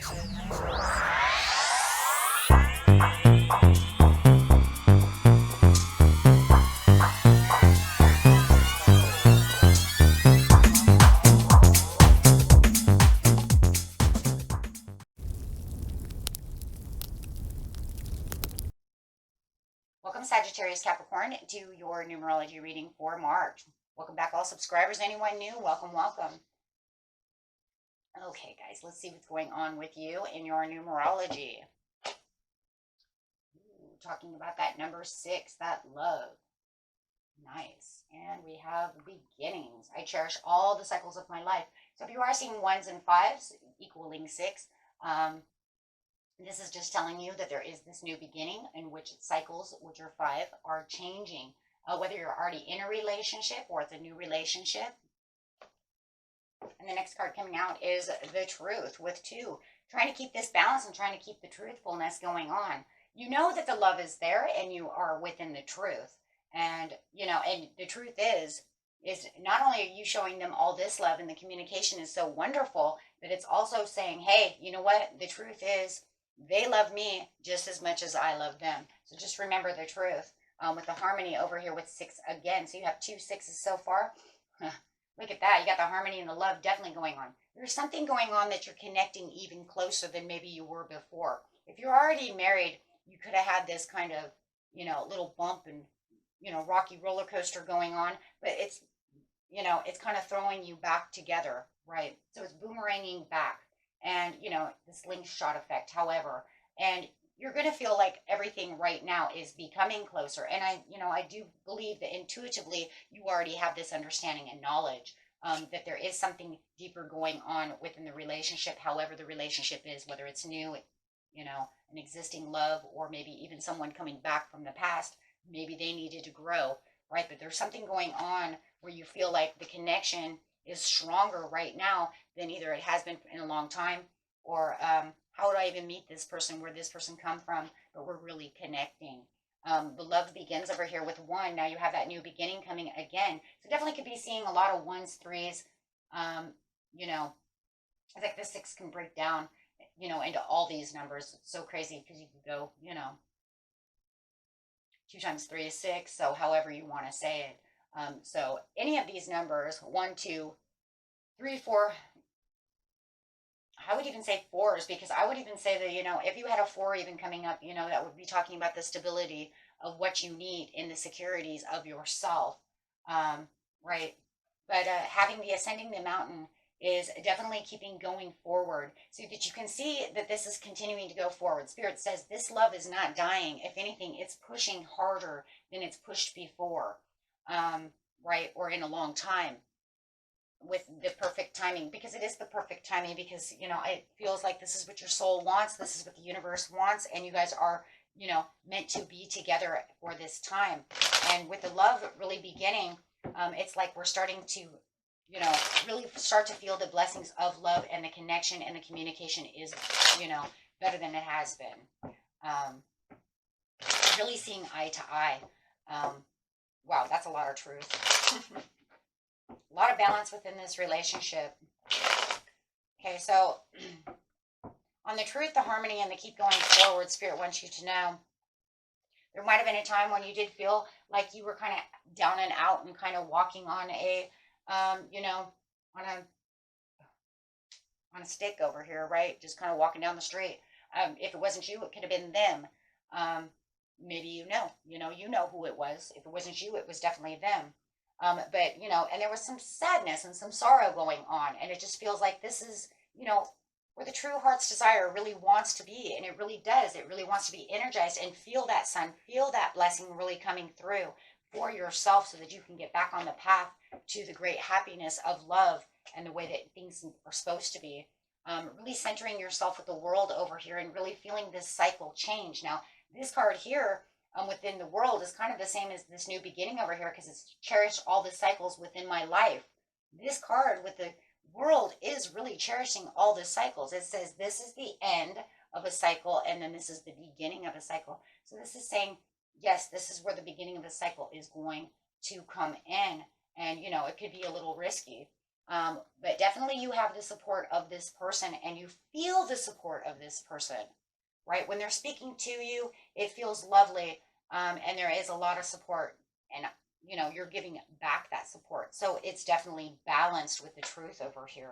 Welcome, Sagittarius, Capricorn, to your numerology reading for March. Welcome back, all subscribers. Anyone new, welcome, welcome. Okay, guys, let's see what's going on with you in your numerology. Ooh, talking about that number 6, that love. Nice. And we have beginnings. I cherish all the cycles of my life. So if you are seeing 1s and 5s equaling 6, this is just telling you that there is this new beginning in which cycles, which are 5, are changing. Whether you're already in a relationship or it's a new relationship. And the next card coming out is the truth with 2. Trying to keep this balance and trying to keep the truthfulness going on. You know that the love is there and you are within the truth. And, you know, and the truth is not only are you showing them all this love and the communication is so wonderful, but it's also saying, hey, you know what? The truth is, they love me just as much as I love them. So just remember the truth. With the harmony over here with 6 again. So you have 2 6s so far. Look at that. You got the harmony and the love definitely going on. There's something going on that you're connecting even closer than maybe you were before. If you're already married, you could have had this kind of, you know, little bump and, you know, rocky roller coaster going on. But it's, you know, it's kind of throwing you back together, right? So it's boomeranging back. And, you know, the slingshot effect, however, and you're going to feel like everything right now is becoming closer. And I do believe that intuitively you already have this understanding and knowledge that there is something deeper going on within the relationship, however the relationship is, whether it's new, you know, an existing love, or maybe even someone coming back from the past. Maybe they needed to grow, right? But there's something going on where you feel like the connection is stronger right now than either it has been in a long time, or how would I even meet this person, where this person come from, but we're really connecting. The love begins over here with 1. Now you have that new beginning coming again. So definitely could be seeing a lot of 1s, 3s. You know, I think the 6 can break down, you know, into all these numbers. It's so crazy because you could go, you know, 2 times 3 is 6. So however you want to say it. So any of these numbers, 1, 2, 3, 4, I would even say 4s, because I would even say that, you know, if you had a 4 even coming up, you know, that would be talking about the stability of what you need in the securities of yourself, right? But having the ascending the mountain is definitely keeping going forward so that you can see that this is continuing to go forward. Spirit says this love is not dying. If anything, it's pushing harder than it's pushed before, right? Or in a long time, with the perfect timing, because it is the perfect timing, because, you know, it feels like this is what your soul wants. This is what the universe wants. And you guys are, you know, meant to be together for this time. And with the love really beginning, it's like we're starting to, you know, really start to feel the blessings of love, and the connection and the communication is, you know, better than it has been. Really seeing eye to eye. Wow, that's a lot of truth. A lot of balance within this relationship. Okay, so on the truth, the harmony, and the keep going forward, Spirit wants you to know there might have been a time when you did feel like you were kind of down and out and kind of walking on a, you know, on a stick over here, right? Just kind of walking down the street. If it wasn't you, it could have been them. Maybe you know who it was. If it wasn't you, it was definitely them. But, you know, and there was some sadness and some sorrow going on. And it just feels like this is, you know, where the true heart's desire really wants to be. And it really does. It really wants to be energized and feel that sun, feel that blessing really coming through for yourself, so that you can get back on the path to the great happiness of love and the way that things are supposed to be. Really centering yourself with the world over here and really feeling this cycle change. Now, this card here, within the world, is kind of the same as this new beginning over here, because it's cherished all the cycles within my life. This card with the world is really cherishing all the cycles. It says this is the end of a cycle, and then this is the beginning of a cycle. So this is saying, yes, this is where the beginning of the cycle is going to come in. And, you know, it could be a little risky. But definitely you have the support of this person and you feel the support of this person, right? When they're speaking to you, it feels lovely. And there is a lot of support and, you know, you're giving back that support. So it's definitely balanced with the truth over here.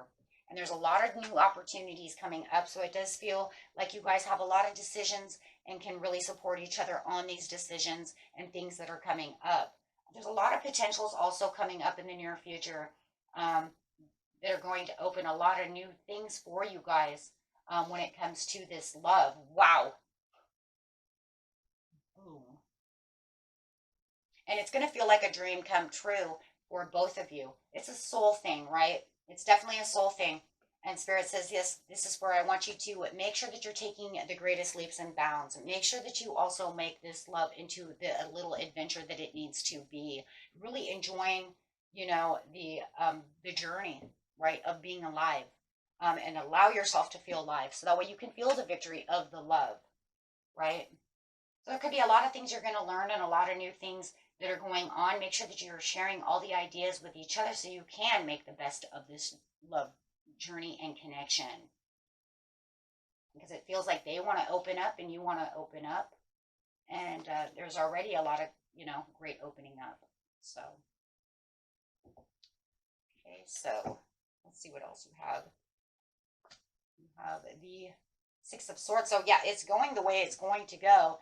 And there's a lot of new opportunities coming up. So it does feel like you guys have a lot of decisions and can really support each other on these decisions and things that are coming up. There's a lot of potentials also coming up in the near future that are going to open a lot of new things for you guys when it comes to this love. Wow. Boom. And it's going to feel like a dream come true for both of you. It's a soul thing, right? It's definitely a soul thing. And Spirit says, yes, this is where I want you to make sure that you're taking the greatest leaps and bounds. Make sure that you also make this love into a little adventure that it needs to be. Really enjoying, you know, the journey, right, of being alive. And allow yourself to feel alive. So that way you can feel the victory of the love, right? So there could be a lot of things you're going to learn and a lot of new things that are going on. Make sure that you're sharing all the ideas with each other so you can make the best of this love journey and connection. Because it feels like they want to open up and you want to open up. And there's already a lot of, you know, great opening up. So, okay, so let's see what else you have. You have the Six of Swords. So yeah, it's going the way it's going to go.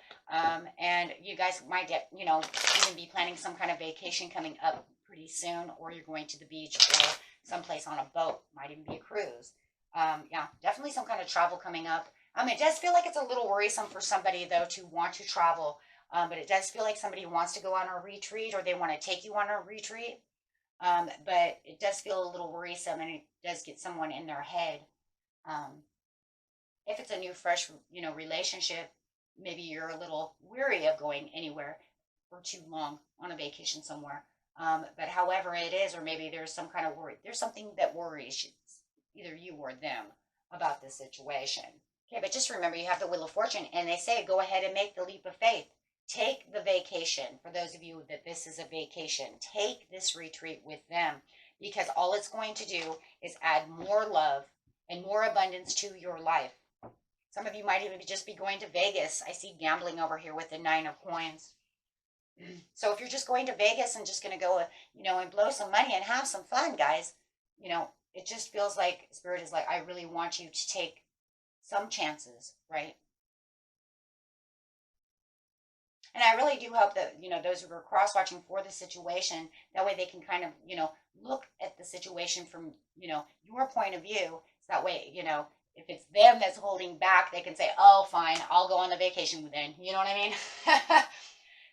And you guys might get, you know, even be planning some kind of vacation coming up pretty soon, or you're going to the beach or someplace on a boat. Might even be a cruise. Yeah, definitely some kind of travel coming up. It does feel like it's a little worrisome for somebody though to want to travel. But it does feel like somebody wants to go on a retreat or they want to take you on a retreat. But it does feel a little worrisome and it does get someone in their head. If it's a new, fresh, you know, relationship, maybe you're a little weary of going anywhere for too long on a vacation somewhere. But however it is, or maybe there's some kind of worry, there's something that worries you, either you or them about this situation. Okay, but just remember you have the Wheel of Fortune, and they say go ahead and make the leap of faith. Take the vacation. For those of you that this is a vacation, take this retreat with them because all it's going to do is add more love and more abundance to your life. Some of you might even just be going to Vegas. I see gambling over here with the 9 of Coins. So if you're just going to Vegas and just going to go, you know, and blow some money and have some fun, guys, you know, it just feels like Spirit is like, I really want you to take some chances, right? And I really do hope that, you know, those who are cross-watching for the situation, that way they can kind of, you know, look at the situation from, you know, your point of view. So that way, you know, if it's them that's holding back, they can say, oh, fine, I'll go on the vacation with them. You know what I mean?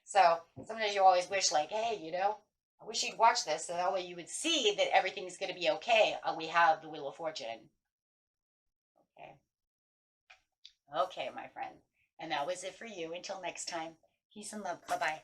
So sometimes you always wish like, hey, you know, I wish you'd watch this. So that way you would see that everything's going to be okay. We have the Wheel of Fortune. Okay. Okay, my friend. And that was it for you. Until next time. Peace and love. Bye-bye.